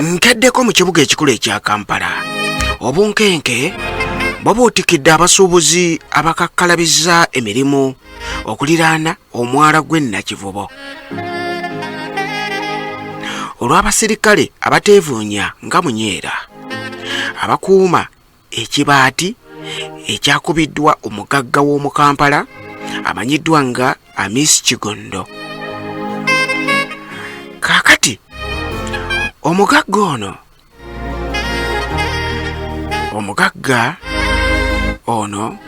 Nkeddeko mu kibuga ekikulu ekya Kampala. Obunkenke babuutikidde abasuubuzi abakakkalabiza emirimu okuliraana omwala gwe Nakivubo. Olw'abasirikale abateevuunya nga munyeera abakuuma ekibati ekyakubiddwa omugagga w'omu Kampala amanyiddwa nga Miss Kigondo. Kaakati omugagga ono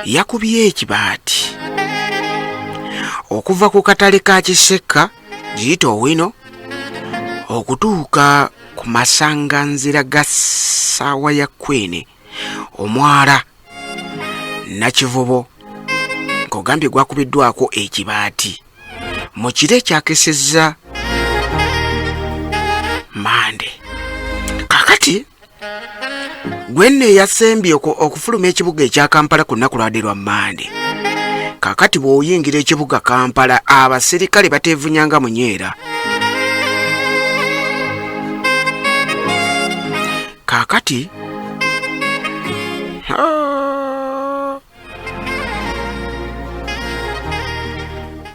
yakubye ekibati okuva ku katale ka kcca giyita owino okutuuka ku masanganzira ga ssaawa ya Queen omwala Nakivubo ng'ogambye gwakubiddwako ekibati mu kiro ekyakesezza Mande. Kakati Gwenne yasembye okufuluma ekibuga ekya Kampala ku nnaku lwadde lwa Mande. Kakati bw'oyingira ekibuga Kampala abasirikale bateevunyanga munyeera. Kakati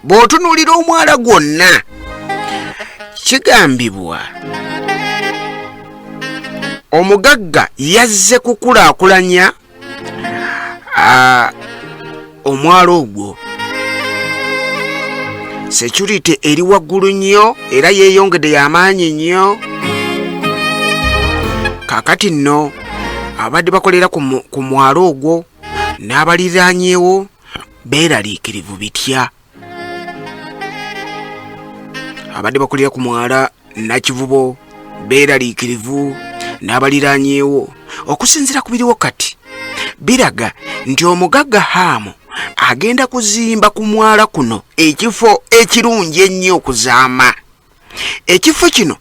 bw'otunuulira omwala gwonna kigambibwa omugagga yazze kukulaakulanya omwala ogwo. Security eri waggulu nnyo era yeeyongedde y'amaanyi nnyo. Kaakati nno abadde bakolera ku mwalo ogwo n'abaliraanyeewo beeraliikirivu bitya. Abadde bakolera ku mwala Nakivubo beeraliikirivu n'abaliraanyeewo okusinziira ku biriwo kati biraga nti omugagga Haamu agenda kuzimba ku mwala kuno ekifo ekirungi ennyo okuzaama. Ekifo kino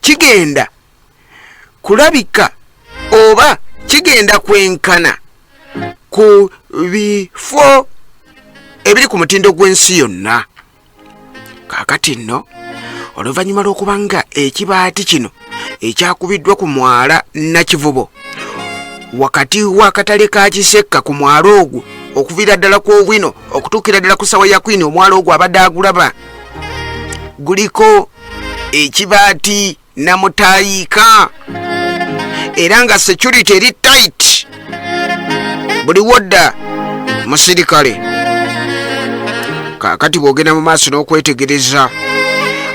kigenda kulabika oba kigenda kwenkana ku bifo ebiri ku mutindo gw'ensi yonna. Kaakati nno oluvannyuma lw'okuba nga ekibati kino ekyakubiddwa ku mwala Nakivubo wakati w'akatale ka kcca ku mwalo ogwo okuviira ddala ku obwino okutuukira ddala ku ssaawa ya Queen omwalo ogwo abadde agulaba guliko ekibati namutayiika era nga security eri tight buli wodda musirikale. Kaakati bw'ogenda mu maaso n'okwetegereza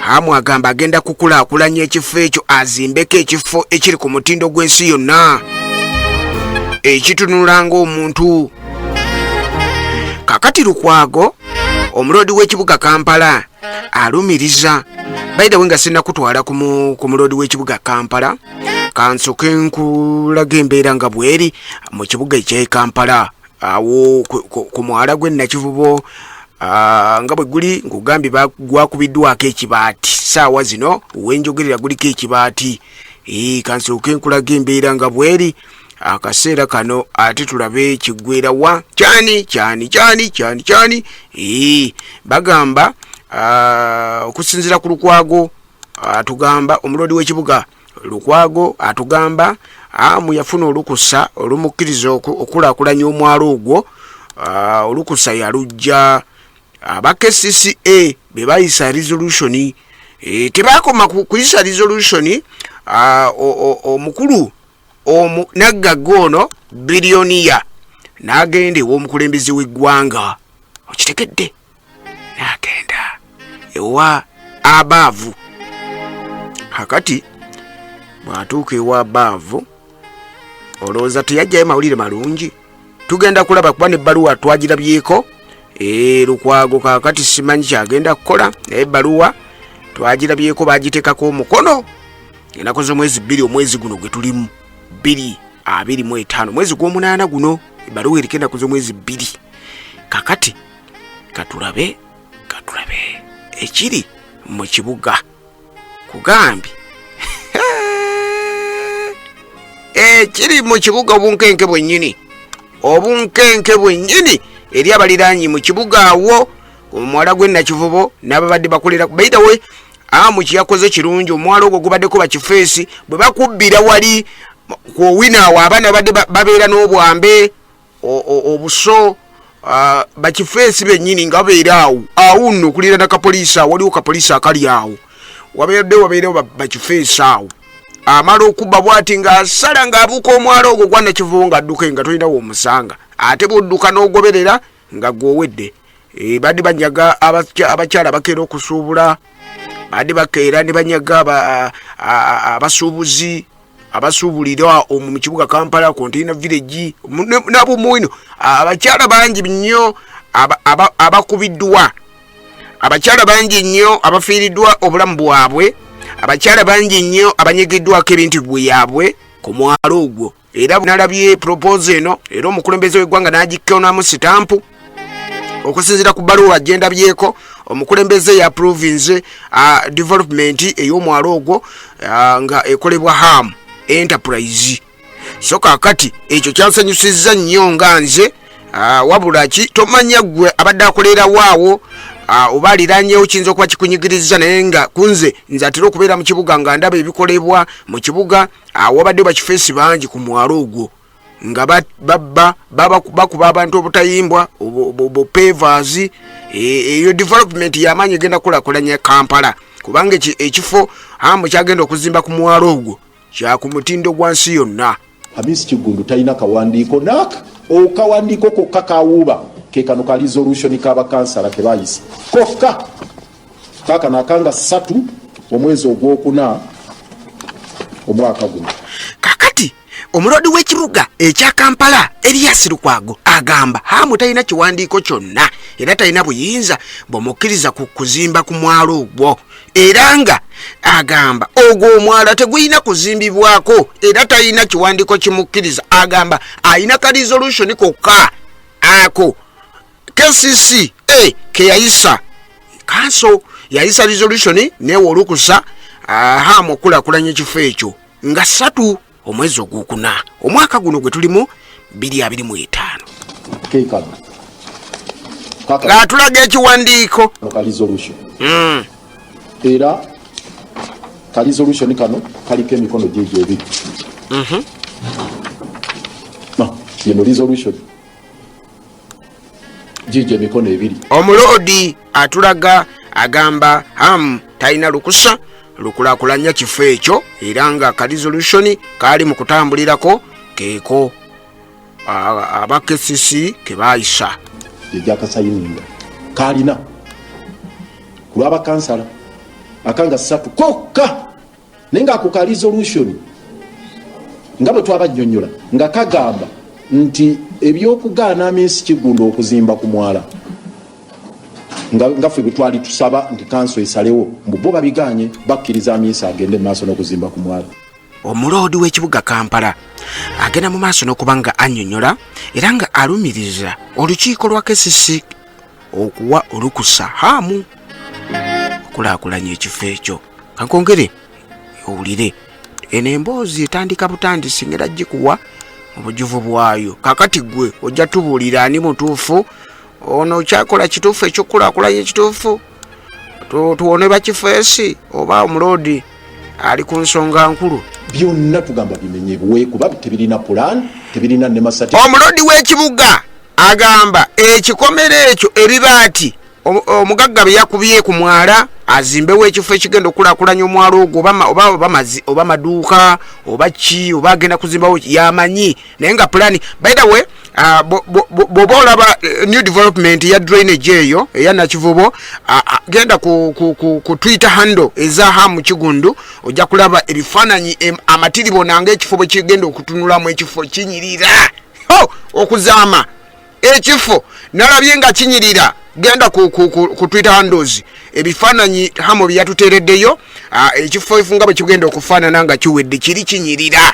Haamu agamba agenda kukulaakulanya ekifo ekyo azimbeko ekifo ekiri ku mutindo gw'ensi yonna ekitunula ng'omuntu. Kaakati Lukwago omuloodi w'ekibuga Kampala alumiriza bayida we nga sinnakutwala ku muloodi w'ekibuga Kampala kansoke nkulaga embeera nga bweri mu kibuga ekya Kampala awo ku mwala gwe Nakivubo nga bwe guli ngugambye gwakubiddwako ekibati saawa zino wenjogerera guliko ekibati. Kansooke nkulaga embeera nga bweri akaseera kano ate tulabe kiggwera wa kyani bagamba okusinziira ku Lukwago atugamba omuloodi w'ekibuga Lukwago atugamba Haamu yafuna olukusa olumukkiriza okulaakulanya omwalo ogwo. Olukusa yalujja aba KCCA be bayisa resolution tebakoma kuyisa resolution. Omukulu naggaga ono biliyoniya n'agenda ew'omukulembeze w'eggwanga okitegedde n'agenda ewa abaavu. Kakati bw'atuuka ewa abaavu olowooza teyajjayo mawulire malungi. Tugenda kulaba kuba n'ebbaluwa twagirabyeko. Lukwago kaakati simanyi kyagenda kukola naye ebbaluwa twagirabyeko bagiteekako omukono ennaku z'omwezi 2 omwezi guno gwe tulimu 2025 mwezi gw'omunaana guno ebbaluwa eriko ennaku z'omwezi 2. Kakati katulabe ekiri mu kibuga kugambye ekiri mu kibuga obunkenke bwennyini eri abaliraanyi mu kibuga awo omwala gwe Nakivubo n'ababadde bakolera by the way Hamu yakoze kirungi omwalo ogwo gubaddeko bakifeesi bwe bakubbira wali ku wina abaana badde babeera n'obwambe obuso bakifeesi bennyini nga babeera awo nno okulira na kapoliisi awo waliwo kapoliisi akali awo wabeerewo bakifeesi awo amala okubba bw'ati ng'asala ng'abuuka omwalo ogwo gwa Nakivubo ng'adduke nga tolinawo omusanga ate bw'odduka n'ogoberera nga gwowedde badde banyaga abakyala bakeera okusuubula badde bakeera ne banyaga abasuubuzi abasuubulira mu kibuga Kampala Container Village nabo mwino abakyala bangi nnyo abakubiddwa abakyala bangi nnyo abafiiriddwa obulamu bwabwe abakyala bangi nnyo abanyegeddwako ebintu byabwe ku mwalo ogwo era nalabye propose eno era omukulembeze w'eggwanga n'agikkonamu sitampu okusinziira ku bbaluwa agenda byeko omukulembeze ya province development ey'omwalo ogwo nga ekolebwa ham enterprise so kakati ekyo kyansanyusizza nnyo nga nze wabula ki tomanya gwe abadde akolera waawo oba aliranyewo kiyinza okuba kikunyigiriza naye nga kunze nze atera okubeera mu kibuga nga ndaba ebikolebwa mu kibuga wabadde bakifeesi bangi ku mwalo ogwo nga bakuba abantu obutayimbwa pavers eyo development y'amaanyi egenda kulakulanya Kampala kubanga ekifo hamu kyagenda okuzimba ku mwalo ogwo kya ku mutindo gwa nsi yonna. Hamisi Kigundu talina kawandiiko naka okawandiiko kokka kawuuba ke kano ka resolution k'abakansala ke bayisa kokka kaakano akanga 3 omwezi ogwokuna omwaka guno. Kakati omulodi w'ekibuga ekya Kampala Elias Lukwago agamba hamu talina kiwandiiko kyonna era talina buyinza bw'omukkiriza ku kuzimba ku mwalo ogwo era nga agamba ogwo omwala tegulina kuzimbibwako era talina kiwandiiko kimukkiriza agamba alina ka resolution kokka ako KCCA ke yayisa kanso yayisa resolution newe olukusa hamu okulakulanya ekifo ekyo nga 3 omwezi ogwokuna omwaka guno gwe tulimu 2025 keikano nga tulaga ekiwandiiko ka resolution era ka resolution kano kaliko emikono gyegyo ebiri yeno resolution gyegyo emikono ebiri omulodi atulaga agamba hamu talina lukusa lukulakulanya kifo ekyo era nga ka resolution kali mu kutambulirako keeko aba KCCA ke bayisa egyakasayininga kalina kulaba kansala akanga 3 kokka nenga ako ka resolution nga bwe twabanyonyola nga kagamba nti ebyokugaana Hamisi Kigundu okuzimba ku mwala nga ffe bwe twali tusaba nti kanso esalewo mbubo babiganye bakkiriza Hamisi agende maaso n'okuzimba ku mwala. Omulodi w'ekibuga Kampala agenda mu maaso n'okubanga annyonnyola era nga alumiriza olukiiko lwa KCCA okuwa olukusa hamu okulaakulanya ekifo ekyo. Kankongere owulire eno emboozi etandika butandisi ngera gikuwa obujuvu bwayo kakati gwe ojja tubuulira ani mutuufu ono kyakola kituufu ekyokulaakulanya ekituufu tuwone bakifeesi oba omulodi ali ku nsonga nkulu. Byonna tugamba bimenyebwe kuba tebirina plan tebirina ne masati. Omulodi w'ekibuga agamba ekikomere ekyo ebibaati omugagga byakubye ku mwala azimbewo ekifo ekigenda okulaakulanya omwalo ogwo oba maduuka oba ki oba agenda kuzimbawo yamanyi naye nga plan by the way bw'oba olaba new development ya drainage eyo eya Nakivubo genda ku Twitter handle eza hamu Kigundu ojja kulaba ebifaananyi amatiribo nange ekifo bwe kigenda okutunulamu ekifo kinyirira okuzaama ekifo nalabye nga kinyirira genda ku Twitter handles ebifaananyi hamu byatuteereddeyo ekifo efunga bwe kigenda okufaanana nga kiwedde kiri kinyirira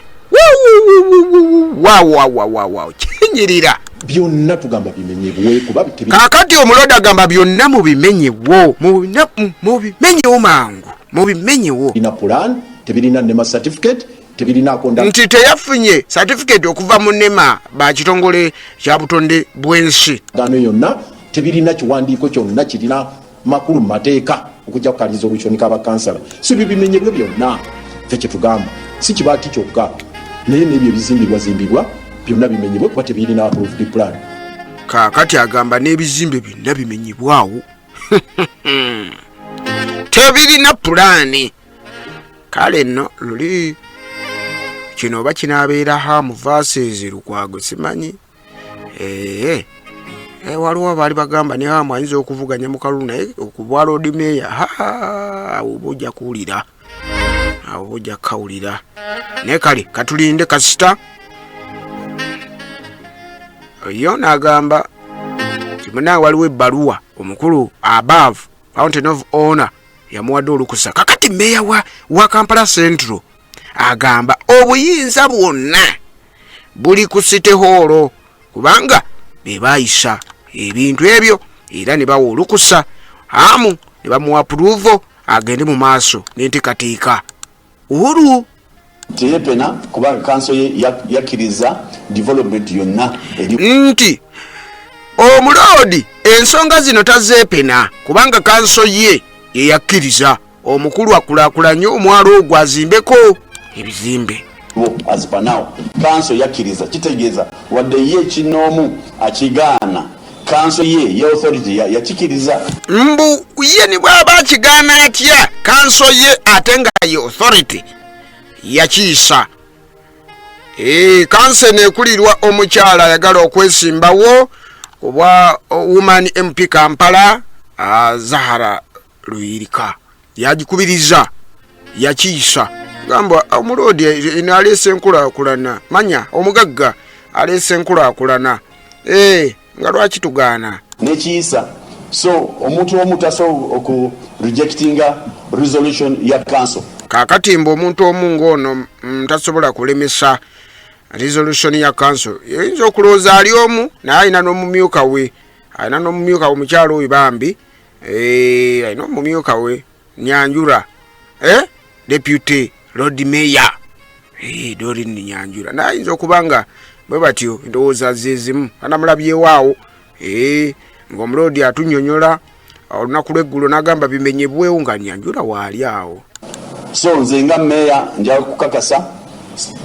wow kinyirira. Byonna tugamba bimenyebwe kuba kakati omulodi agamba byonna mubimenyewo mubimenyewo mangu mubimenyewo ina plan tebirina nema certificate tebirina konda nti teyafunye certificate okuva mu nema bakitongole kya butonde bw'ensi gano yonna tebirina kiwandiiko kyonna kirina makulu mateeka okujja ku resolution kaba kansala si bibimenyebwe byonna ffe kyetugamba si Kibati kyokka naye n'ebyo ebizimbibwa byonna bimenyebwe kuba tebirina approved plan. Kaakati agamba n'ebizimbe byonna bimenyebwawo tebirina pulaani. Kale nno luli kino oba kinaabeera hamu verses Lukwago simanyi. Waliwo baali bagamba ne hamu ayinza okuvuganya mu kalulu naye okubwa Lord Mayor awo bojja kuwulira awo bojja kawulira naye kale katulinde kasita yo n'agamba kimuna waliwo ebbaluwa omukulu above Fountain of Honor yamuwadde olukusa. Kakati Meya wa Kampala Central agamba obuyinza bwonna buli ku City Hall kubanga be baayisa ebintu ebyo era ne bawa olukusa hamu ne bamuwa approve agende mu maaso n'enteekateeka olu teyepena kubanga kanso yakkiriza development yonna nti omulodi ensonga zino tazeepena kubanga kanso ye yakkiriza omukulu akulaakulanye omwalo ogwo azimbeko ebizimbe azipanawo kanso yakkiriza kitegeeza wadde ye kinoomu akigaana kanso ye authority yakikiriza mbu ye ni bwaba akigaana atya kanso ye ate nga ye authority yakiisa. Kanso neekulirwa omukyala ayagala okwesimbawo kubwa woman MP Kampala Zahara Luyirika yagikubiriza yakiisa gamba omulodi aleese enkulaakulana manya omugagga aleese enkulaakulana nga lwaki tugaana nekiisa. So omuntu omutaso oku rejectinga resolution ya council kakati mbu omuntu omu ng'ono tasobola kulemesa resolution ya council yinza okulowooza ali omu naye alina n'omumyuka we mukyalo oyo bambi alina omumyuka we Nyanjura deputy Lord Mayor Dorin Nyanjura naye ayinza okuba nga bwe batyo endowooza zezimu anamulabyewo ng'omulodi atunnyonnyola olunaku lw'eggulo n'agamba bimenyebwewo nga Nyanjura waali awo. So nze nga Mayor njagala kukakasa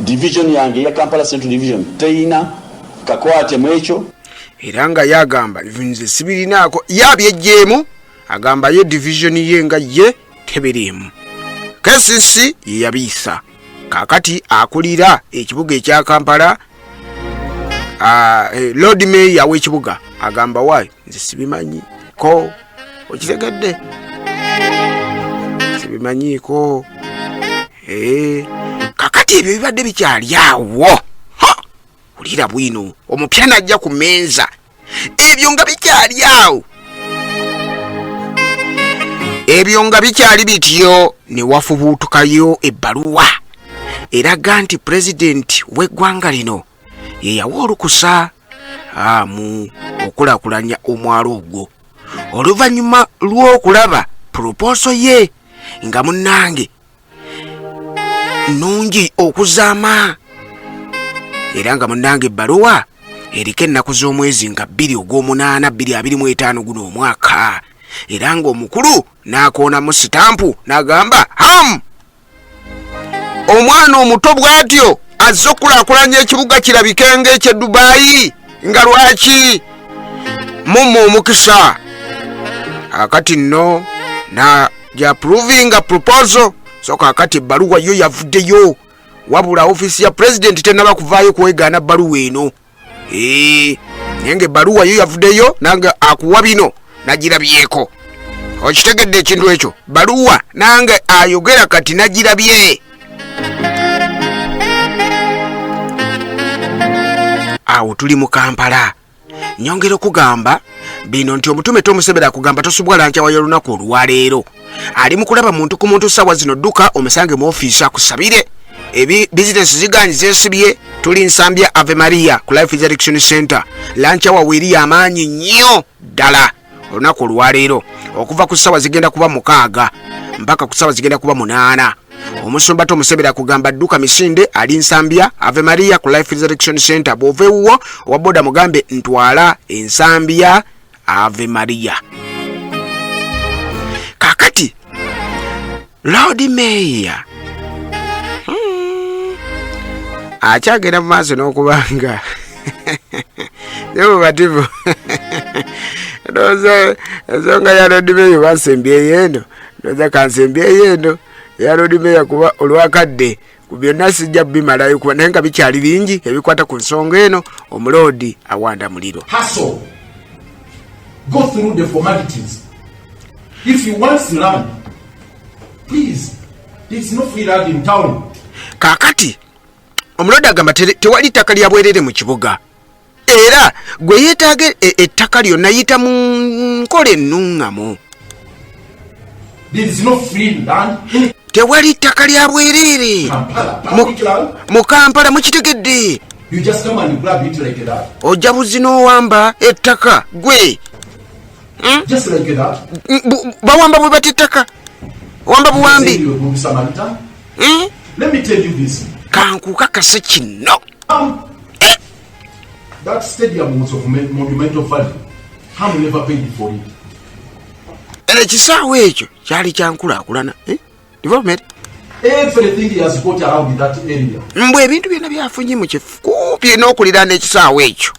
division yange ya Kampala Central Division teyina kakwate mu ekyo era nga yagamba nze sibirinaako yabyejjeemu agamba ye division ye nga ye tebiriimu KCCA yabiisa kakati akulira ekibuga ekya Kampala Lord Mayor w'ekibuga agamba wayi nze sibimanyi ko okitegedde sibimanyiiko kakati ebyo bibadde bikyali awo ulira bwino omupya najja ku menza ebyo nga bikyali awo ebyo nga bikyali bityo ne wafubuutukayo ebbaluwa eraga nti pulezidenti w'eggwanga lino ye yawa olukusa mu okulaakulanya omwalo ogwo oluvannyuma lw'okulaba proposal ye nga munnange nungi okuzaama era nga munnange ebbaluwa eriko ennaku z'omwezi nga 2 ogw'omunaana 2025 guno omwaka era ng'omukulu n'akoonamu sitampu n'agamba omwana omuto bw'atyo azze okulaakulanya ekibuga kirabike ng'eky'e Dubai nga lwaki mumma omukisa akati nno na approving proposal so kakati ebbaluwa yo yavuddeyo wabula ofisi ya president tenaba kuvaayo kwegaana bbaluwa eno naye ebbaluwa yo yavuddeyo nange akuwa bino nagirabyeko okitegedde ekintu ekyo bbaluwa nange ayogera kati nagirabye awo tuli mu Kampala nyongera okugamba bino nti omutume Museveni akugamba tosubwala nkya wayo lunaku olwaleero ali mukulaba muntu ku muntu sawa zino dduka omusange mu office akusabire business ziganyi zesibye tuli nsambya Ave Maria ku Life Direction Center lancha wawiri amaanyi nnyo ddala olunaku olwaleero okuva ku sawa zigenda kuba 6 mpaka ku sawa zigenda kuba 8 omusumba Museveni akugamba dduka misinde ali nsambya Ave Maria ku Life Direction Center bovewo waboda mugambe ntwala ensambya Ave Maria kakati Lord Mayor akyagenda mu maaso n'okubanga nebubativu ndoza ensonga ya Lord Mayor bansembyeyo eno ndoza kansembyeyo eno ya Lord Mayor kuba olwakadde ku byonna sijja bimalayo kuba naye nga bikyali bingi ebikwata ku nsonga eno omuloodi awanda muliro. Hustle. Go through the formalities. If you want land, please, there's no free land in town. Kakati omuloodi agamba tewali ttaka lya bwerere mu kibuga era gwe yeetaaga ettaka lyonna yita mu nkola ennuŋŋamu. There is no free land in tewali ttaka lya bwerere mu Kampala mukitegedde. You just come and grab it like that. Ojja buzi n'owamba ettaka gwe. Just like that. Bawamba bwe bati ettaka wamba buwambi. Let me tell you this. Kankukakase kino. That stadium was of monumental value. How never paid for it. Ekisaawe ekyo kyali kyankulaakulana. Development. Everything he has got around that area. Mbwe ebintu byonna byafunye mu kifupi n'okuliraana ekisaawe ekyo.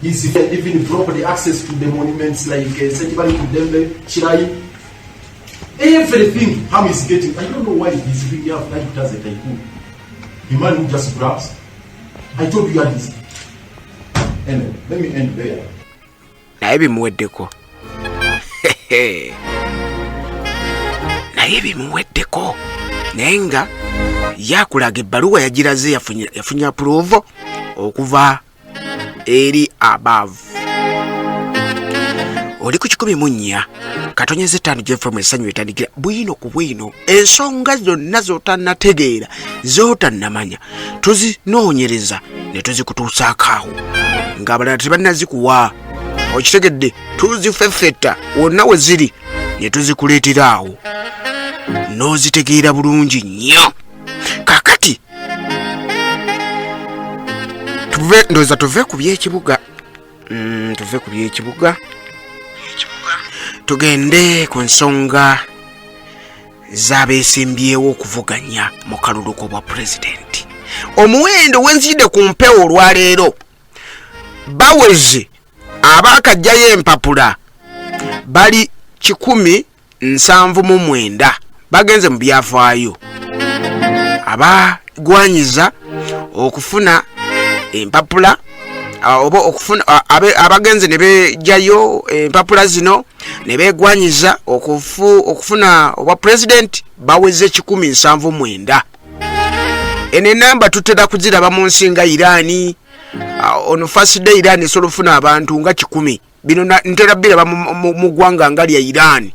He's even property access to the monuments like Ekibati, Kudembe, Chirai. Everything Ham is getting. I don't know why he's really have like as a tycoon. The man who just grabs. I told you this. Anyway, let me end there. Naye bimuweddeko. Naye bimuweddeko. Naye nga yakulaga ebbaluwa yagiraze yafunya approve okuva eri above. Oli ku 14 katonyeze 5 JFM essanyu etandikira bwino ku bwino ensonga zonna z'otannategeera z'otannamanya tuzinoonyereza ne tuzikutuusaako awo ng'abalala tebannazikuwa okitegedde tuzifeffetta wonna we ziri ne tuzikuleetera awo n'ozitegeera bulungi nnyo. Kakati ndoza tuve ku by'ekibuga tugende ku nsonga z'abeesimbyewo okuvuganya mu kaluluko bwa pulezidenti. Omuwendo wenzidde ku mpewo olwaleero baweze abaakajjayo empapula bali 179 bagenze mu byafaayo abagwanyiza okufuna empapula oba okufuna abagenze ne bejayo empapula zino ne begwanyiza okufuna obwa president baweze 179. ene namba tutera kuziraba mu nsinga Irani ono first day Irani solofuna abantu nga 10 bino ntera biraba mu gwanga ngali ya Irani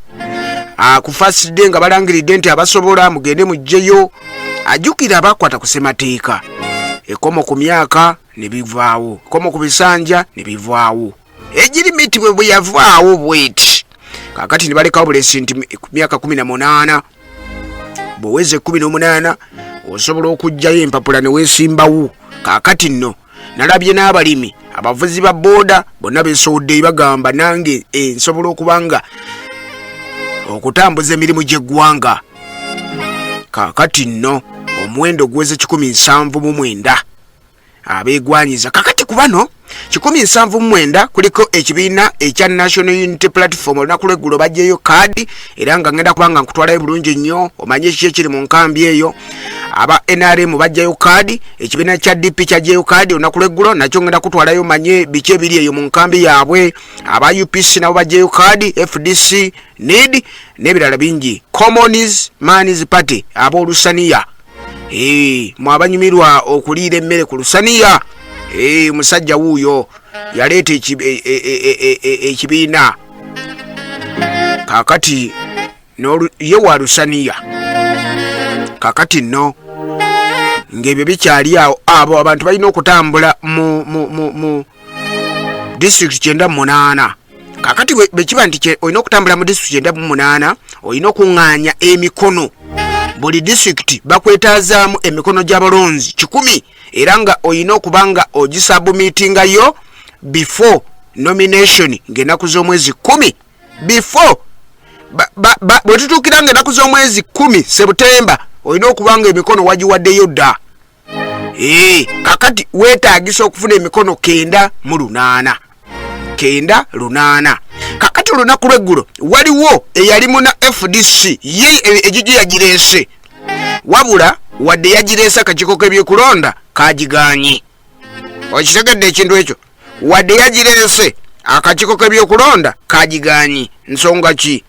ku first day nga balangiridde nti abasobola mugende mujjeyo ajukira abakwata kusemateeka ekomo ku myaka ne bivaawo komo ku bisanja ne bivaawo ejirimiti bwe yavaawo bweti kakati ne balekawo bulesi nti myaka 18 bweweze 18 osobola okujjayo empapula ne weesimbawo. Kakati nno nalabye n'abalimi abavuzi ba boda bonna beesowodde bagamba nange nsobola okubanga okutambuza emirimu gy'eggwanga. Kakati nno omuwendo guweze 179 abeegwanyiza. Kakati ku bano 179 kuliko ekibiina ekya National Unity Platform olunaku lw'eggulo bajjeyo kaadi era nga ngenda kubanga nkutwalayo bulungi nnyo omanye ekiki ekiri mu nkambi eyo. Aba NRM bajjayo kaadi, ekibiina kya DP kyajjayo kaadi olunaku lw'eggulo nakyo ngenda kutwalayo manye biki ebiri eyo mu nkambi yaabwe. Aba UPC nabo bajjayo kaadi, FDC, NED n'ebirala bingi. Commons Man's Party ab'Olusaniya mwabanyumirwa okuliira emmere ku Lusaniya. Musajja wuuyo yaleeta ekibiina kakati ye wa Lusaniya. Kakati nno ng'ebyo bikyali awo abo abantu balina okutambula mu district 98. Kakati bekiba nti olina okutambula mu district 98 olina okuŋŋaanya emikono. Buli district bakwetaazaamu emikono gy'abalonzi 10 era nga olina okubanga ogisubmitingayo before nomination ng'ennaku z'omwezi 10 before bwe tutuukiranga ennaku z'omwezi 10 Septemba olina okubanga emikono wagiwaddeyo dda. Kakati weetaagisa okufuna emikono 908. 908. Kakati olunaku lweggulo waliwo eyali muna FDC ye egigi yagireese, wabula wadde yagireese akakiiko k'ebyokulonda kagiganye. Okitegedde ekintu ekyo? Wadde yagireese akakiiko k'ebyokulonda kagiganye. Nsonga ki?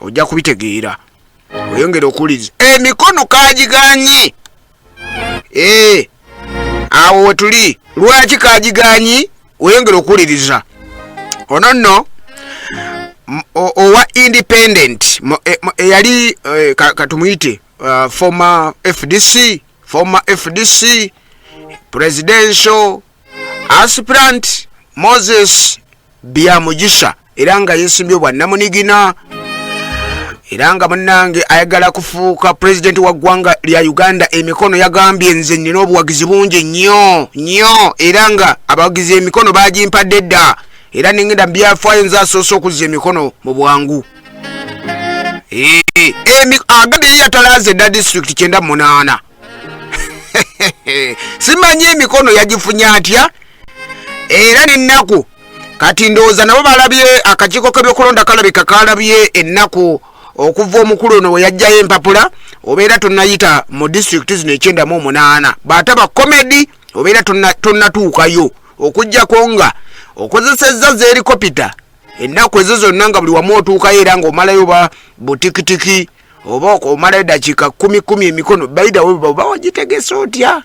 Ojja kubitegeera oyongera okuwuliriza. Emikono kagiganye. Awo wetuli lwaki kagiganye oyongera okuwuliriza. Ono nno owa independent eyali katumuyite former FDC presidential aspirant Moses Byamugisa, era nga yesimbye bwa namunigina, era nga munnange ayagala kufuuka president wa ggwanga lya Uganda. Emikono yagambye nze nina obuwagizi bungi nnyo, era nga abawagizi emikono bagimpadde dda, era nengenda byafaayo nze asoose okuzza emikono mu bwangu. Agade ye yatalaaze edda district 98. Simanyi emikono yagifunye atya, era n'ennaku kati ndowooza nabo balabye akakiiko k'ebyokulonda kalabika kalabye ennaku okuva omukulu ono we yajjayo empapula. Obeera tonnayita mu district zino 98 baataba komedi, obeera tonnatuukayo okuggyako nga okozesezza zeerikopita ennaku ezo zonna nga buli wamu otuukayo, era ng'omalayo ba butikitiki oba omalayo dakiika 10 emikono baida oba wagitegesa otya?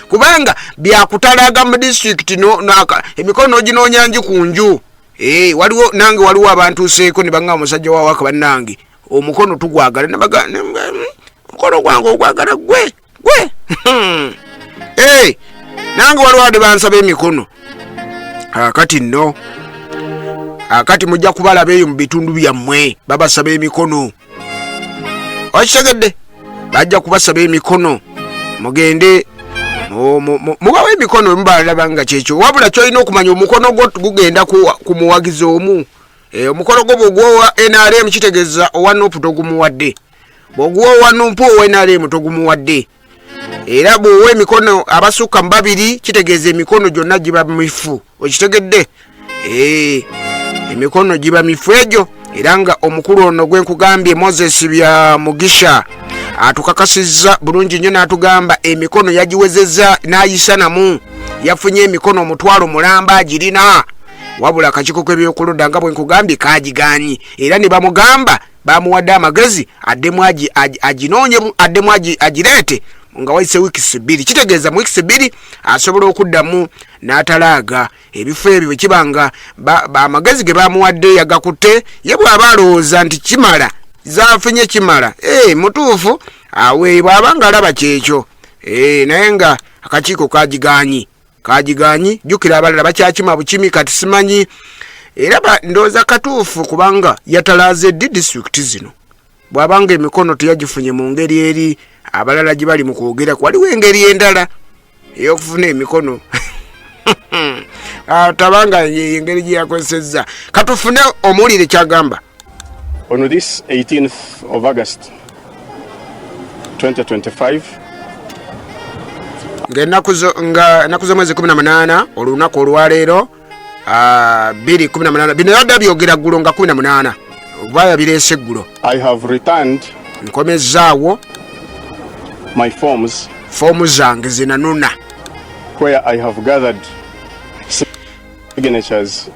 Kubanga byakutalaga mu district emikono oginoonya nju ku nju. Waliwo nange waliwo abantuuseeko ne bangamba omusajja wa waka bannange omukono tugwagala, omukono gwange ogwagala gwe. Nange waliwo ade bansaba emikono. Kati nno akati mujja kubalaba eyo mu bitundu byammwe babasaba emikono. Okitegedde? Bajja kubasaba emikono, mugende mubawe emikono mubalaba nga kyekyo. Wabula kyolina okumanya omukono gwo gugenda ku muwagizi omu. Omukono gwo bw'ogwowa NRM kitegeeza owa NUP togumuwadde, bw'ogwowa owa NUP owa NRM togumuwadde. Era bw'owa emikono abasukka mu 2 kitegeeza emikono gyonna giba mifu. Okitegedde? Emikono giba mifu egyo. Era nga omukulu ono gwe nkugambye Moses Byamugisa atukakasizza bulungi nnyo n'atugamba emikono yagiwezezza n'ayisanamu, yafunye emikono omutwalo mulamba agirina, wabula akakiiko k'ebyokulonda nga bwe nkugambye kagiganye. Era ne bamugamba bamuwadde amagezi addemu aginoonye, addemu agireete nga wayise wiikisi 2. Kitegeeza mu wiikisi 2 asobola okuddamu n'atalaaga ebifo ebyo bwe kibanga amagezi ge bamuwadde yagakutte, ye bw'aba alowooza nti kimala zafunye kimala. Mutuufu awe bw'abanga alaba kyekyo. Naye nga akakiiko kagiganye. Jjukira abalala bakyakima bukimi, kati simanyi era ndowooza katuufu kubanga yatalaaze ddi district zino. Bw'abanga emikono teyagifunye mu ngeri eri abalala gye bali mu kwogera, waliwo engeri endala ey'okufuna emikono. Tabanga engeri gye yakozesezza. Katufune omuwulire kyagamba. On this 18th of August 2025, ng'ennaku z'omwezi 18 olunaku olwaleero 218 bino yadda byogera ggulo nga 18 oba yabireese ggulo. I have returned nkomezzaawo my forms foomu zange zinanuna, where I have gathered signatures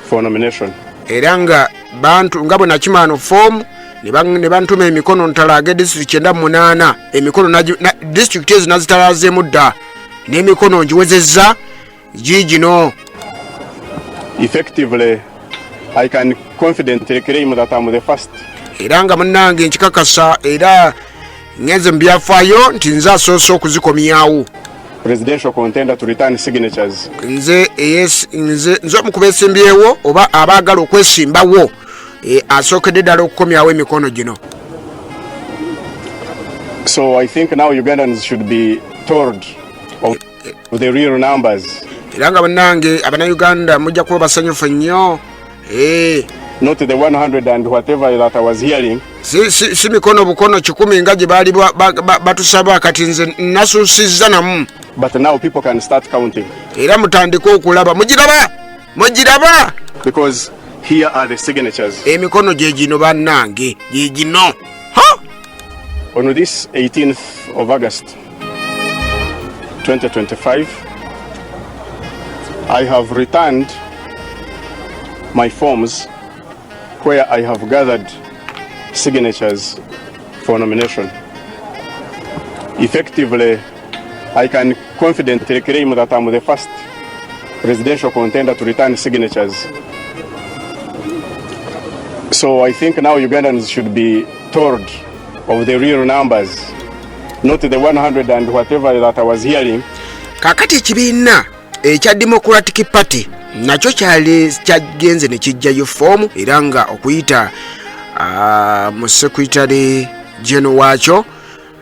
for nomination. Era nga bantu nga bwe nakimaano foomu ne bantuma emikono ntalage district 98 emikono district ezo nazitalazeemu dda n'emikono ngiwezezza gigino. Effectively, I can confidently claim that I'm the first. Era nga munnange nkikakasa era ngenze mu byafaayo nti nze asoose okuzikomyawo. Presidential contender to return signatures. Nze omukuba esimbyewo oba abaagala okwesimbawo asookedde ddala okukomyawo emikono gino. So I think now Ugandans should be told of the real numbers. Era nga bannange Abannayuganda mujja kuba basanyufu nnyo not the 100 and whatever that I was hearing. Si mikono bukono 10 ngaje bali batusaba kati nze nasusizza namu. But now people can start counting. Era mutandika okulaba mugiraba Because here are the signatures. Emikono gye gino bannange gye gino. On this 18th of August 2025, I have returned my forms where I have gathered signatures for nomination. Effectively, I can confidently claim that I'm the first presidential contender to return signatures. So I think now Ugandans should be told of the real numbers, not the 100 and whatever that I was hearing. Kakati ekibiina ekya Democratic Party nakyo kyagenze ne kijjayo fomu era nga okuyita mu secretary general wakyo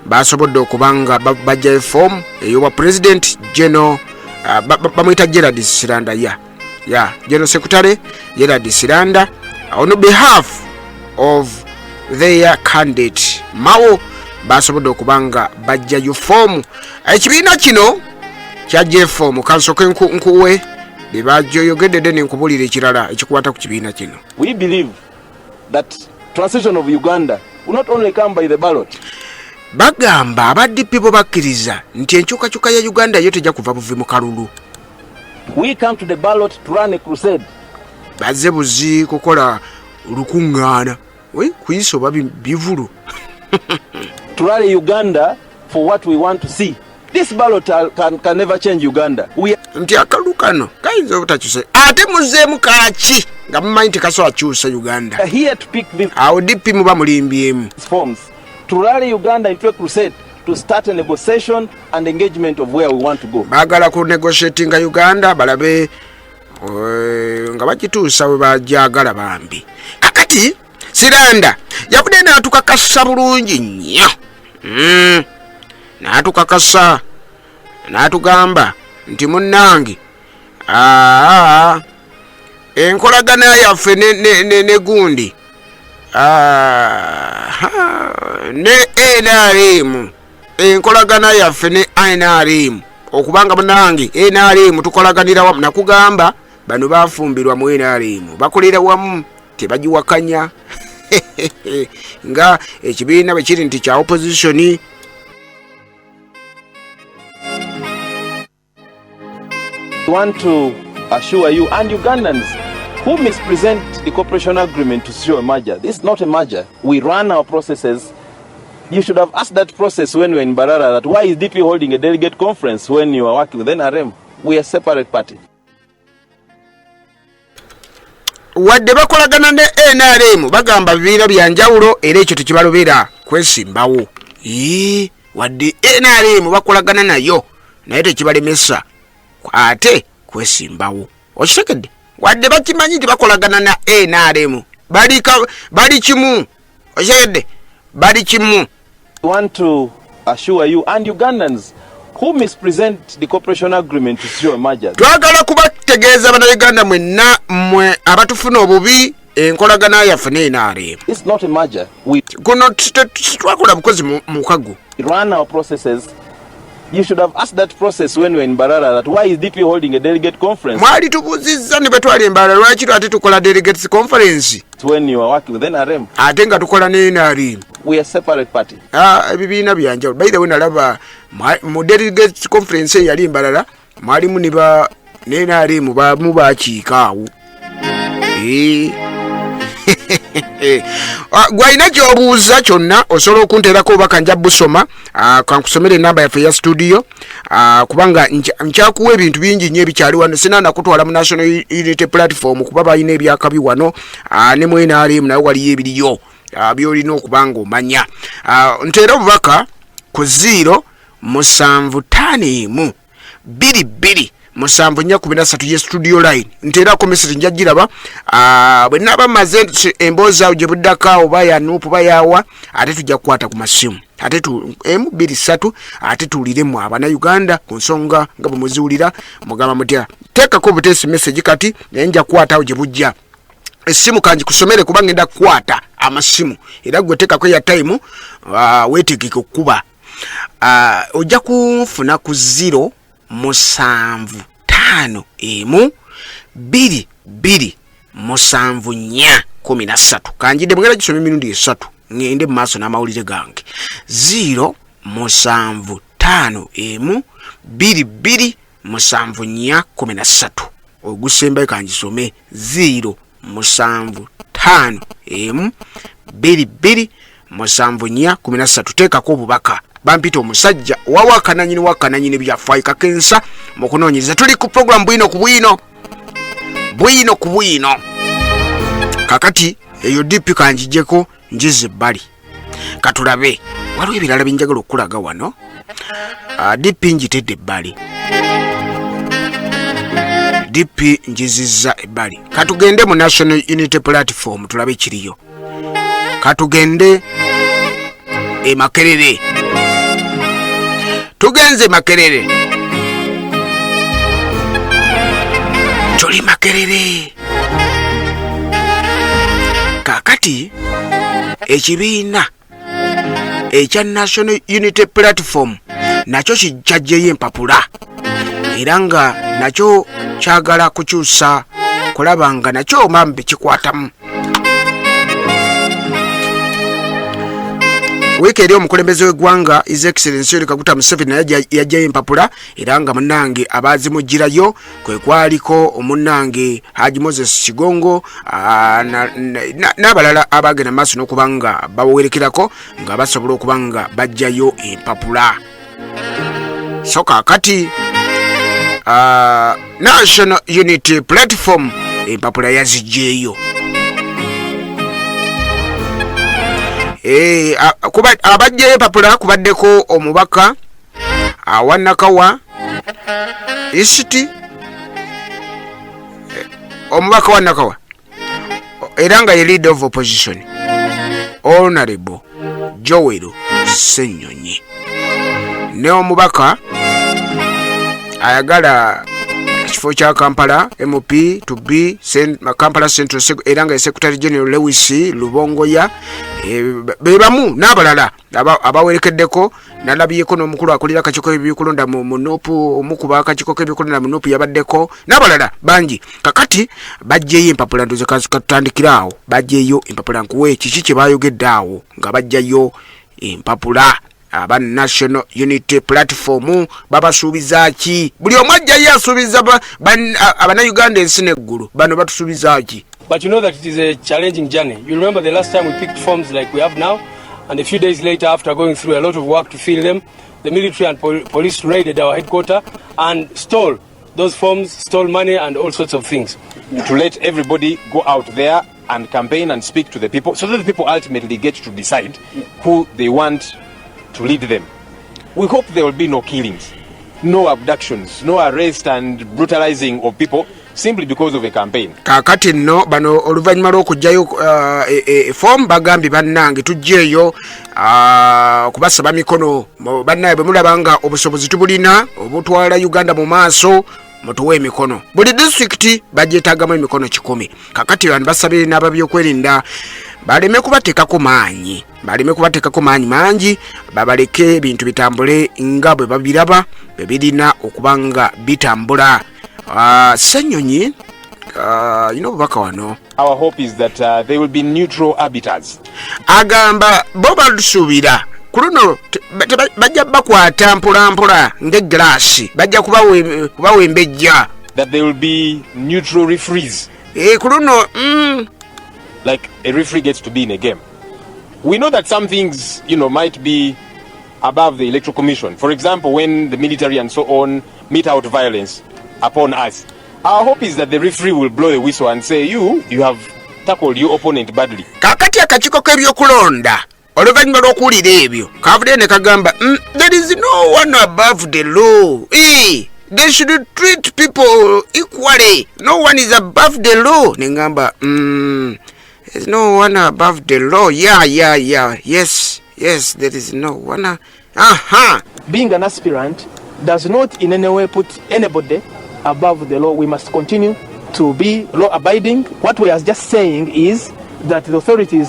basobodde okubanga bajjayo fomu ey'obwa president general bamuyita Gerald Siranda general secretary Gerald Siranda on behalf of their candidate Mao basobodde okubanga bajjayo fomu. Ekibiina kino kyajja fomu kansoke nkuwe bebajoyogedde ne nkubulira ekirala ekikwata ku kibiina kino. We believe that transition of Uganda will not only come by the ballot. Bagamba abaddipi bo bakkiriza nti enkyukakyuka ya Uganda yo tejja kuva buvi mu kalulu. We come to the ballot to run a crusade. Bazze buzi kukola lukuŋŋaana kuyisa oba bivulu. To rally Uganda for what we want to see. This ballot can never change Uganda. Nti akalu kano kayinza obutakyusa ate muzeemu kaaki nga mumanyi nti kasobola kyusa Uganda. Here to pick the awo DP muba mulimbyemu forms to rally Uganda into a crusade to start a negotiation and engagement of where we want to go. Baagala ku negotiatinga Uganda balabe nga bakituusa we bajagala bambi. Kakati Siranda yabudde n'atukakasa bulungi nnyo. N'atukakasa n'atugamba nti munnange enkolagana yaffe ne gundi ne NRM enkolagana yaffe ne NRM okubanga munnange NRM tukolaganira wamu nakugamba bano bafumbirwa mu NRM bakolera wamu tebagiwakanya nga ekibiina bwe kiri nti kya opposition. I want to assure you and Ugandans who mispresent the cooperation agreement to show a merger. This is not a merger. We run our processes. You should have asked that process when we were in Barara that why is DP holding a delegate conference when you are working with NRM? We are a separate party. Wadde bakolagana ne NRM bagamba bibiina byanjawulo era ekyo tekibalobera kwesimbawo. Wadde NRM bakolagana nayo naye tekibalemesa ate kwesimbawo. Okitegedde wadde bakimanyi nti bakolagana na NRM bali kimu. Okitegedde bali kimu. I want to assure you and Ugandans who mispresent the cooperation agreement to show a merger. Twagala kubategeeza bannayuganda mwenna mwe abatufuna obubi enkolagana yaffe ne NRM. It's not a merger. We twakola bukozi mukago. Run our processes. You should have asked that process when we were in Barara that why is DP holding a delegate conference? Mwali tubuzizza ne betwali Mbarara lwaki ate tukola delegates conference when you are working with NRM. Ate nga tukola ne NRM. We are a separate party. Ebibiina byanjawulo. By the way nalaba mu delegates conference yali Mbarara mwalimu ne NRM bamu bakiikaawo. Gwalina gy'obuuza kyonna osobola okunteerako obaka nja busoma kankusomere enamba yaffe ya studio kubanga nkyakuwa ebintu bingi nnyo ebikyali wano sina nakutwala mu National Unity Platform kuba balina ebyakabi wano ne mu NRM nayo waliyo ebiriyo byolina okubanga omanya. Nteera obubaka ku 07551 742 ye studio line nteerako message njagiraba bwe naba maze emboozi awo gye buddaka oba ya nuupu bayawa ate tujja kukwata ku masimu ate M23 ate tuwuliremu Abannayuganda ku nsonga nga bwe muziwulira mugamba mutya teekako buteesi message kati naye nja kukwata awo gye bujja essimu kanji kusomere kubanga enda kukwata amasimu era gwe tekako ya time weetegeke okuba ojja kunfuna ku 0751227 kanjidde bwera gisome emirundi 3 ngende mu maaso n'amawulire gange 0751227 ogusembayo kanjisome 0751227 teekako obubaka bampita omusajja wawakananyini byafaayo kakensa mu kunoonyereza. Tuli ku program bwino ku bwino kakati eyo dipi kanjijeko njize ebbali katulabe waliwo ebirala byenjagala okulaga wano. Dipi njitedde ebbali, dipi njizizza ebbali. Katugende mu National Unity Platform tulabe ekiriyo. Katugende e Makerere, tugenze Makerere, tuli Makerere. Kakati ekibiina ekya National Unity Platform nakyo kijjajeyo empapula era nga nakyo kyagala kukyusa kulaba nga nakyo mambe kikwatamu. Wiiki eri omukulembeze w'eggwanga His Excellency Yoweri Kaguta Museveni naye yajjayo empapula era nga munnange abazimugirayo kwe kwaliko omunnange Haji Moses Kigongo n'abalala abagenda maaso n'okuba nga bawerekerako nga basobola okuba nga bajjayo empapula. So kakati National Unity Platform empapula yazijjeeyo. Abajjayo empapula kubaddeko omubaka Nakawa East, omubaka wa Nakawa era nga ye leader of opposition Honorable Joel Ssenyonyi, ne omubaka ayagala ekifo kya Kampala MP to be Kampala Central era nga Secretary General Lewis Lubongoya bebamu n'abalala abawerekeddeko. Nalabyeko n'omukulu akulira akakiiko k'ebyokulonda mu Nuupu, omukuba akakiiko k'ebyokulonda mu Nuupu yabaddeko n'abalala bangi. Kakati bajjeyo empapula ndoze katutandikiraawo, bajjeyo empapula nkuwe kiki kye baayogedde awo nga bajjayo empapula. Aba National Unity Platform babasuubiza ki? Buli omu ajjayo asuubiza Abannayuganda ensi n'eggulu, bano batusuubiza ki? But you know that it is a challenging journey. You remember the last time we picked forms like we have now, and a few days later, after going through a lot of work to fill them, the military and police raided our headquarters and stole those forms, stole money and all sorts of things. To let everybody go out there and campaign and speak to the people, so that the people ultimately get to decide who they want to lead them. We hope there will be no killings, no abductions, no arrest and brutalizing of people simply because of a campaign. Kakati no bano oluvanyuma lw'okujjayo form bagambye bannange tujjeeyo kubasaba mikono bannaye bwe mulaba nga obusobozi tubulina obutwala Uganda mu maaso mutuwe emikono. Buli district bagyetaagamu emikono 100. Kakati bantu basabire n'ababyokwerinda baleme kubateekako maanyi, mangi, babaleke ebintu bitambule nga bwe babiraba bwe birina okuba nga bitambula. Ssenyonyi obubaka wano. Our hope is that there will be neutral arbiters. Agamba bo balusuubira ku luno bajja bakwata mpolampola ng'egglaasi, bajja kubawembejja. That there will be neutral referees. Ku luno like a referee gets to be in a game. We know that some things, might be above the Electoral Commission. For example, when the military and so on mete out violence upon us, our hope is that the referee will blow the whistle and say, you have tackled your opponent badly. Kakati akakiiko k'ebyokulonda oluvanyuma lw'okuwulira ebyo kavudde ne kagamba there is no one above the law. They should treat people equally. No one is above the law. Nengamba there's no one above the law. Yeah. Yes, there is no one. Being an aspirant does not in any way put anybody above the law. We must continue to be law-abiding. What we are just saying is that the authorities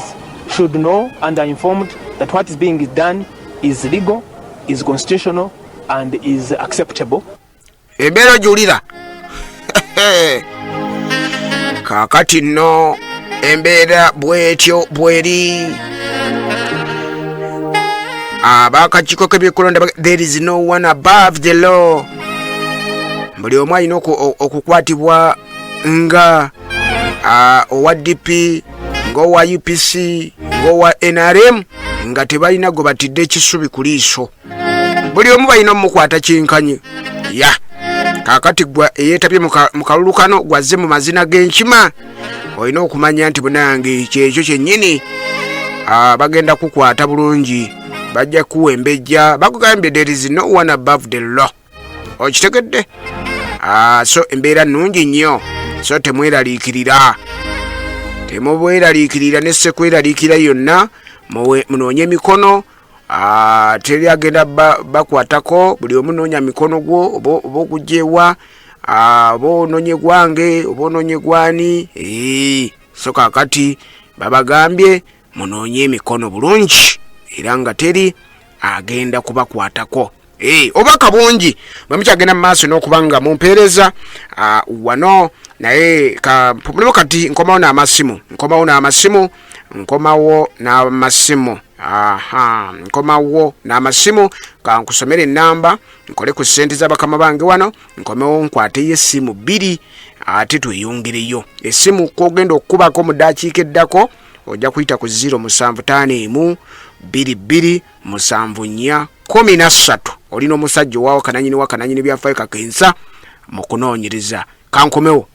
should know and are informed that what is being done is legal, is constitutional, and is acceptable. Embeera julira kakati no embeera bwetyo bweri abakakiiko k'ebyekulonda there is no one above the law. Buli omu alina okukwatibwa nga owa DP ng'owa UPC ng'owa NRM nga tebalina gwe batidde ekisubi ku liiso. Buli omu balina omukwata kinkanye ya kakati gwa eyeetabye mu kalulu kano gwazze mu mazina g'enkima olina okumanya nti bunange kyekyo kyennyini bagenda kukwata bulungi bajja kuwembejja bakugambye there is no one above the law. Okitegedde? So embeera nnungi nnyo so temweraliikirira temubweraliikirira ne sekweraliikira yonna munoonye emikono teri agenda bakwatako buli omu noonya mikono gwo oba okugyewa oba onoonye gwange oba onoonye gwani so kakati babagambye munoonye emikono bulungi era nga teri agenda kubakwatako obaka bungi bwemukyagenda mu maaso n'okuba nga mumpeereza wano naye mulimo kati nkomawo n'amasimu kankusomera ennamba nkole ku ssente z'abakama bange wano nkomewo nkwateyo essimu 2 ate tweyongereyo essimu kogenda okukubako mu ddakiika eddako ojja kuyita ku 0751 22 74 13 olina omusajja owawo kananyini byafaayo kakensa mu kunoonyereza kankomewo.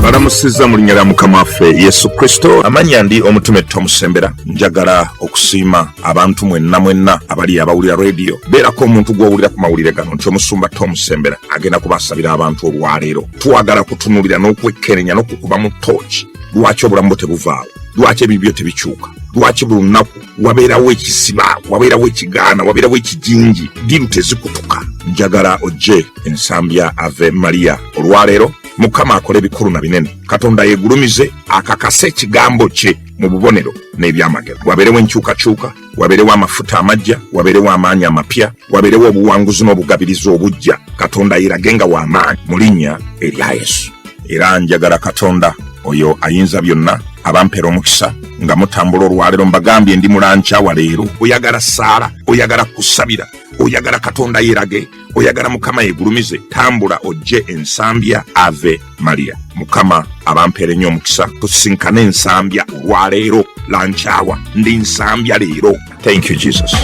Balamusizza mu linnya lya Mukama waffe Yesu Kristo. Amanya ndi omutume Tomusembera. Njagala okusiima abantu mwenna abali abawulira radio. Beerako omuntu gw'owulira ku mawulire gano nti omusumba Tomusembera agenda kubasabira abantu olwaleero. Twagala kutunuulira n'okwekkerenya n'okukuba mu ttooki. Lwaki obulamu tebuvaawo? Lwaki ebibyo tebikyuka? Lwaki buli lunaku wabeerawo ekisiba, wabeerawo ekigaana, wabeerawo ekijinji, diru tezikutuka? Njagala ojje ensambya Ave Maria olwaleero. Mukama akole ebikulu na binene. Katonda yeegulumize akakase ekigambo kye mu bubonero n'ebyamagero. Wabeerewo enkyukakyuka, wabeerewo amafuta amajja, wabeerewo amaanyi amapya, wabeerewo obuwanguzi n'obugabirizi obujja. Katonda yeeragenga w'amaanyi mu linnya erya Yesu. Era njagala Katonda oyo ayinza byonna abampera omukisa nga mutambula olwaleero mbagambye ndi mulankyawa leero. Oyagala saala, oyagala kusabira, oyagala Katonda yeerage, oyagala Mukama yeegulumize, tambula ojje ensambya Ave Maria. Mukama abampera ennyo omukisa tusinkane ensambya olwaleero lankyawa ndi nsambya leero. Thank you Jesus.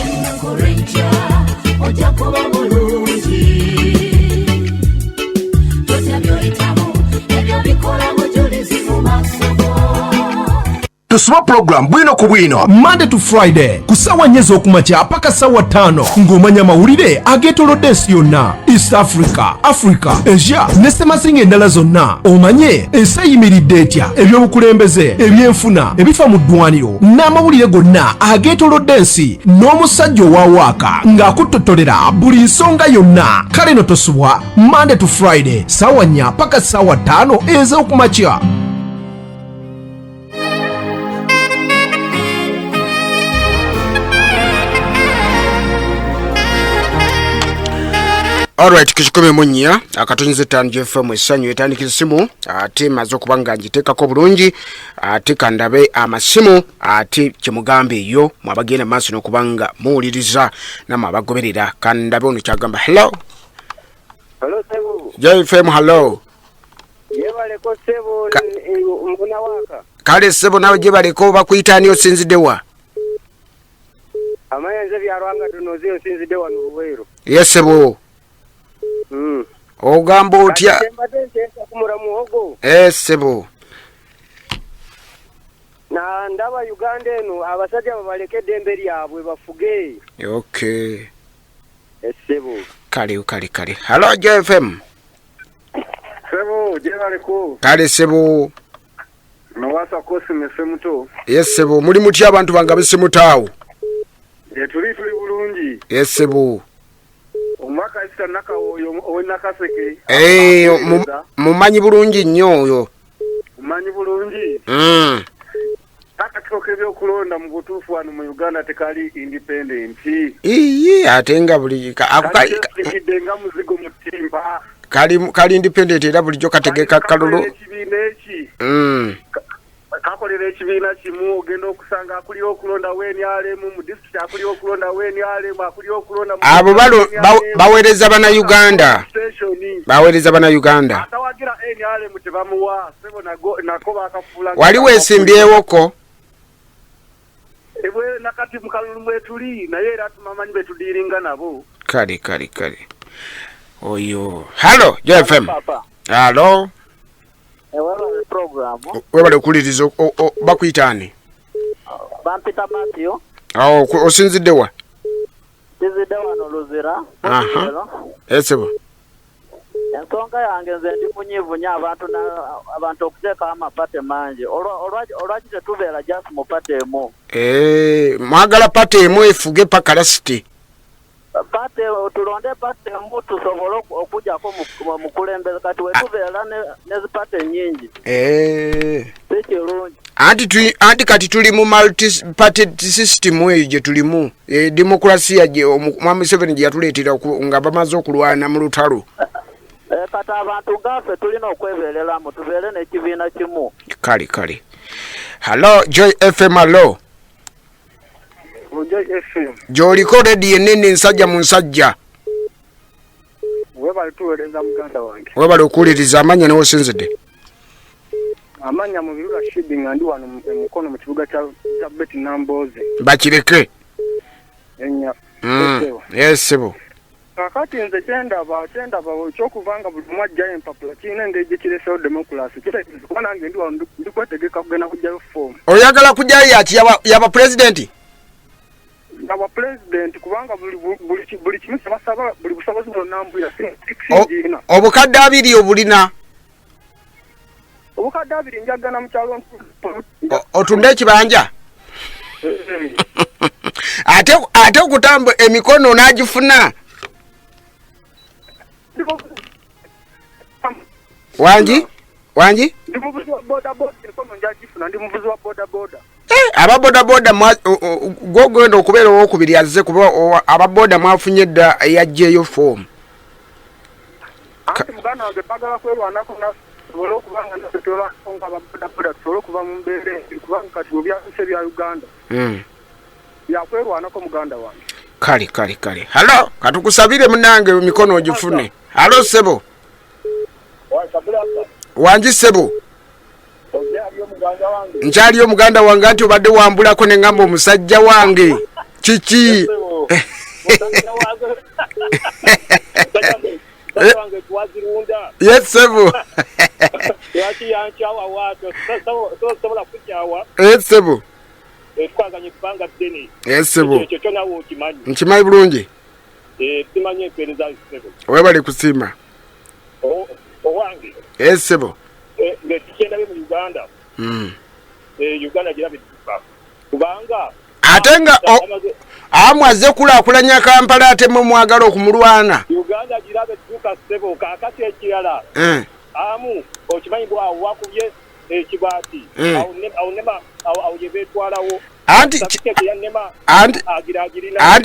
Tusoma program bwino ku bwino Monday to Friday ku ssaawa 4 ez'okumakya paka ssaawa 5 ng'omanya amawulire ageetoolodde ensi yonna East Africa, Asia ne ssemazinga endala zonna. Omanye ensi eyimiridde etya, ebyobukulembeze, ebyenfuna, ebifa mu ddwaniro n'amawulire gonna ageetoolodde ensi n'omusajja owawaaka ng'akuttotolera buli nsonga yonna. Kale no tosubwa Monday to Friday ssaawa 4 paka ssaawa 5 ez'okumakya. Alright, kishikome munya akatonyize tanje FM essanyu etandikira simu ate maze okuba nga ngiteekako bulungi ate kandabe amasimu ate kyemugambe eyo mwabagenda maaso n'okuba nga muwuliriza namwe abagoberera kandabe ono kyagamba. Hello Sebu. JFM hello. Yebaleko Sebu mbuna waka. Kale Sebu nawe jebaleko bakuyitani osinzidewa. Amayenze byarwanga tunoze osinzidewa n'ubuwero. Yes Sebu. Ogamba otya Sebu na ndaba Uganda eno abasajja babaleke eddembe lyabwe bafuge. Okay Sebu kale hello JFM Sebu jebaleko kale Sebu Nawasa kosi mesemuto. Yes Sebu muli mutya abantu banga bisimutaawo Tuli bulungi. Yes Sebu Mr. Naka oyo Nakaseke. Mumanyi bulungi nnyo oyo. Mumanyi bulungi. Akatoke byokulonda mu butuufu wano mu Uganda tekali independent. Ate nga buli nga muzigo mutimba. Kali independent era bulijjo kategeka kalulu. Kakolera ekibiina kimu ogenda okusanga akuliyo okulonda wenyalemu mu district akuliyo okulonda wenyalemu akuliyo okulonda abo baweereza bana Uganda. Baweereza bana Uganda. Atawagira enyalemu tebamuwa sebo nako bakafula. Wali wesimbyewoko. Ebwe nakati mukalulu mwetuli naye era tumamanyi betudiringa nabo. Kali. Oyo. Hello, JFM. Hello. Program. Webale kulirizo bakuyitani. Bampita Matthew. Osinzidde wa? Sinzidde wano Luzira. Esebo. Ensonga yange nze ndi munyivunya abantu okuteeka amapate mangi. Olwaki tetubeera just mu pate emu. Mwagala pate emu efuge paka lasiti. Pate tulonde pate emu tusobole okujjako mu kulembeza kati wetubeera n'ezipate nnyingi. Si kirungi. Anti kati tuli mu multi party system eyo gye tulimu. Demokrasiya gye MUSEVENI gye yatuleetera nga bamaze okulwana mu lutalo. Kati abantu ngaffe tulina okwebeereramu tubeere n'ekibiina kimu. Kale. Hello, Joy FM, hello. Joy FM. Joliko ready enene nsajja mu nsajja. Webale tuweereza muganda wange. Webale okuwuliriza amanya ne wosinzidde. Amanya mu birula shipping andi wano mukono mu kibuga kya Beti Namboze. Bakireke. Enya. Yesebo. Kakati nze kyendaba ekyokuvanga buli omu ajjayo empapula kirina engeri kiresewo democracy kitegeeza kuba nange ndi wano ndi kwetegeka kugenda kujjayo foomu. Oyagala kujjayo yaki yaba pulezidenti? Aba pulezidenti kubanga buli kimu kyebasaba buli busobozi bwonnambwira singiina. Obukadde 2 obulina? Obukadde 2 njagana mu kyalo otunde ekibanja? Ate okutamba emikono n'agifuna? Wangi? Ndi muvuzi wa boda emikono njagifuna ndi muvuzi wa boda. Aba boda gwogenda okubeera owokubiri azze kuba aba boda mwafunye dda yajjeeyo foomu. Ati muganda wange bagala kwerwanako nasobola okubanga nasetola nga boda tusobola okuva mu mbeera kubanga kati byabise bya Uganda. Byakwerwanako muganda wange. Kale. Hello, katukusabire munange emikono ogifune. Hello sebo. Wangi sebo. Nkyali omuganda wange anti obadde wambulako ne ngamba omusajja wange. Kiki? Yes sebo. Yes sebo. Sebo. Nkimanyi bulungi. Simanyi empeereza sebo. Webale kusiima. Owange. Sebo. Ng'ekikendabe mu Uganda. Uganda girabe tufa. Kubanga ate nga amwaze kulaakulanya Kampala ate mu mwagala okumulwana. Uganda girabe tuka sebo kakati ekirala. Amu okimanyi bwa wakubye ekibati. Awo yebetwalawo. Anti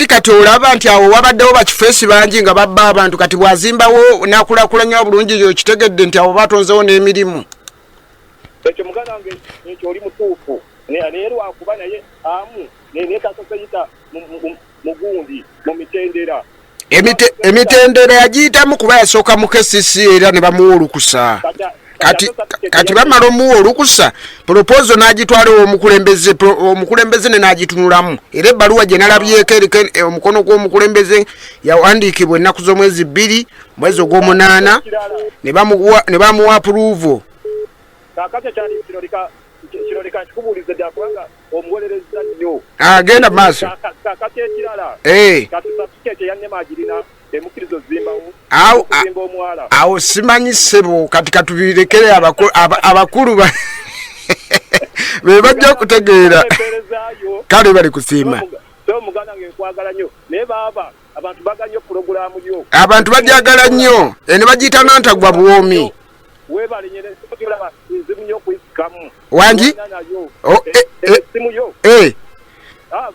kati olaba nti awo wabaddewo bakifeesi bangi nga babba abantu kati bwazimbawo nakulakulanya bulungi yo kitegedde nti awo batonzewo n'emirimu. Ekyo muganda wange ekyo oli mutuufu naye lwakuba naye amu nekasoseyita mugundi mu mitendera. Emitendera yagiyitamu kuba yasooka mu KCCA era ne bamuwa olukusa. Kati bamala omuwa olukusa proposal n'agitwala omukulembeze ne n'agitunulamu era ebbaluwa gye nalabyeko eriko omukono gw'omukulembeze yawandiikibwa ennaku z'omwezi 2 mwezi ogw'omunaana ne bamuwa approval. Kiroleka kikubuuliza ddala kubanga omuwolereza nnyo. Genda maaso. Kakati ekirala. Kati satiketi eyannema agirina emukirizo zimbawo. Awo simanyi ssebo kati katubirekere abakulu be bajja okutegeera. Kale bali kusiima. So muganda nge nkwagala nnyo naye baaba abantu baganya program yo abantu bajagala nnyo ne bagiyita nantagwa buwomi webale nyene sokola nzimu nyo kuyikamu wangi simu yo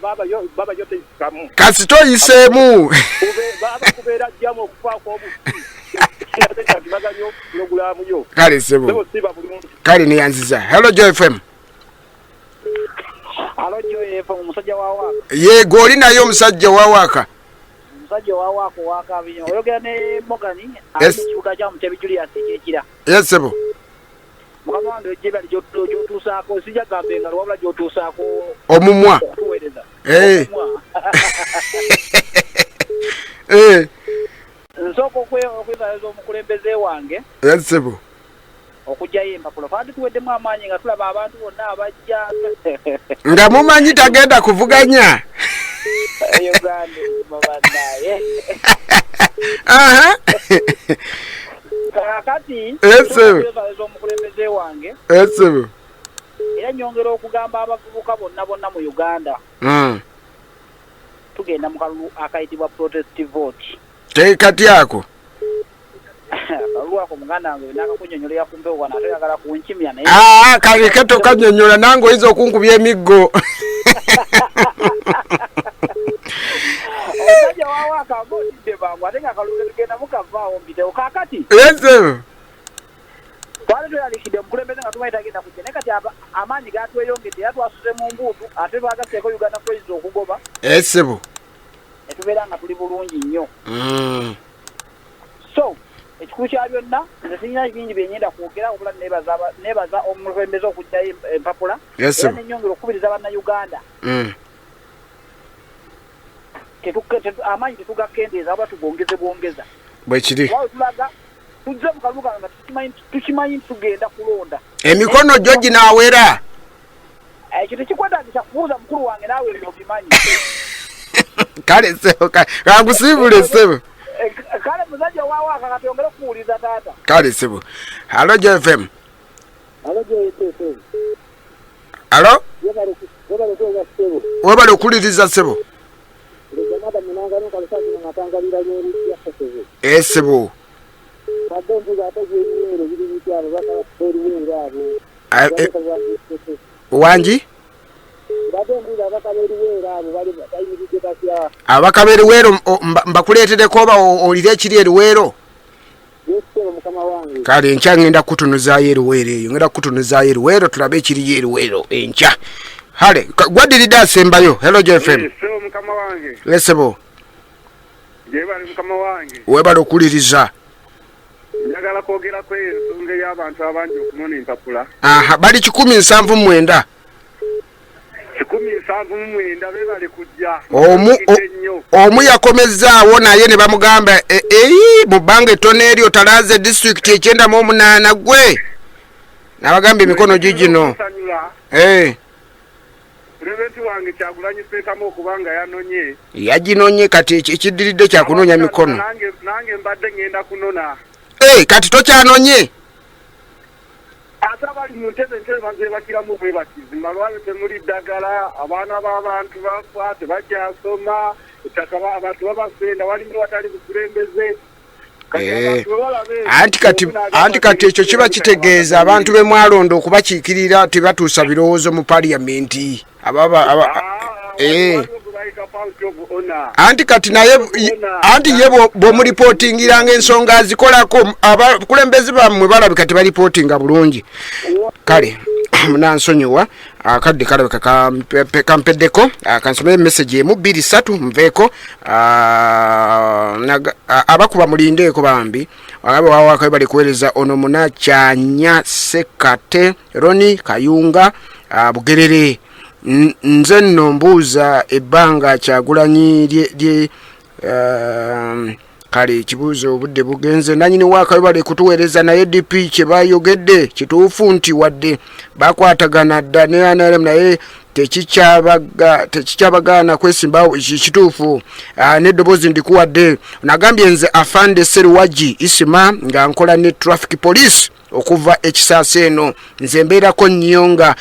baba yo teyikamu kasi toyiseemu baba kubeera jamu okufa kw'obusi baganya program yo kale sebo kale neyanziza hello Joy FM Hello Joy FM musajja wa waka yego oli nayo omusajja wa waka musajja wa waka waka binyo oyogera ne Mogani akichuka kya Mutebi Julius ekira yes sebo mukama wange jiba jotusaako sija gambenga wabula jotusaako omumwa nsoko okwebaza omukulembeze wange yes sebo okujjayo empapula fandi tuweddemu amaanyi nga tulaba abantu bonna abajja nga mumanyi tagenda kuvuganya Uganda babanaye kakati omukulembeze wange era nyongera okugamba abavubuka bonna mu Uganda tugenda mu kalulu akayitibwa protest vote kati ako kalulu ako muganda wange nakakunyonyolera kumpewo wana atayagala kunchimya naye kale keto kanyonyola nange oyinza okunkubya emiggo omusajja wawaka ng'otidde bangu ate nga kalulu tugenda mukavaawo mbitewo kakati yesu twali tweralikidde omukulembeze nga tumayita agenda kujja naye kati amaanyi gatweyongedde era twasuse mu mbuutu ate twagaseeko Uganda Cranes okugoba esebo ne tubeera nga tuli bulungi nnyo so ekikulu kya byonna nze sirina bingi byenyenda kwogera wabula nebaza omukulembeze okujjayo empapula era nenyongera okukubiriza bannayuganda amaanyi tetugakendeeza wabula tugongeza bwekiri tulaga tujja mu kaluga nga tukimanyi tugenda kulonda emikono gyo ginaawera ekyo tekikwetagisa kubuuza mukulu wange naawe ebyo obimanyi kale sebo kangusiibule sebo kale muzajja wawaka katongere okuwuliza taata kale sebo halo Joy FM halo webale okuliriza sebo esebo wangi abaka b'eruweero mbakuleetedeko oba olire ekiri eruweero kale enkya ngenda kutunuzaayo eruweero eyo ngenda kutunuzaayo eruweero tulabe ekiriyo eruweero enkya hale gwaddiridde asembayo hello Joy FM esebo webale okuliriza njagala kwogera ku ensonga y'abantu abangi okunona empapula bali 179 bebale kujja omu yakomezzaawo naye ne bamugamba mu bbanga ettono eryo talaaze disitulikiti 98 gwe n'abagamba emikono gigino pulezidenti wange Kyagulanyi Ssentamu okubanga yanonye yaginonye kati ekiddiridde kyakunoonya mikono nange mbadde ngenda kunona kati tokyanonye ate abali mu ntebe bazebakiramu bwebakizi malwaliro temuli ddagala abaana b'abantu bafa tebakyasoma ettaka abantu babasenda walinga watali bukulembeze anti kati ekyo kiba kitegeeza abantu be mwalonda okubakiikirira tebatuusa birowoozo mu paliyamenti anti kati naye anti ye bw'omulipootingiranga ensonga azikolako abakulembeze bammwe balabika tebalipootinga bulungi kale munansonyiwa akadde kalabika kampeddeko kansomere message emu 2 3 nveeko abakuba mulindeeko bambi ababe wawaka bali kuweereza ono Munakyanya Sekate Roni Kayunga Bugerere nze nno mbuuza ebbanga Kyagulanyi lye kale kibuuzo obudde bugenze nanyini waka bali kutuweereza naye DP kye bayogedde kituufu nti wadde bakwatagana dda ne NRM naye tekikyabagaana kwesimbawo kituufu n'eddoboozi ndikuwadde nagambye nze afande Seruwaji Isima nga nkola ne traffic police okuva ekisaasa eno nze mbeerako nnyo nga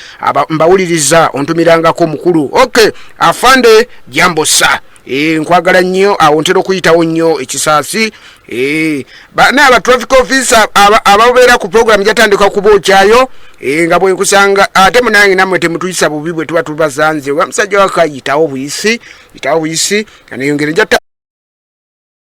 mbawuliriza ontumirangako mukulu okay afande jambosa nkwagala nnyo awo ntera okuyitawo nnyo ekisaasi n'aba traffic officer ababeera ku program jatandika kubookyayo nga bwe nkusanga ate munange nammwe temutuyisa bubi bwe tuba tubazanze wa musajja wakayitawo buyisi neyongere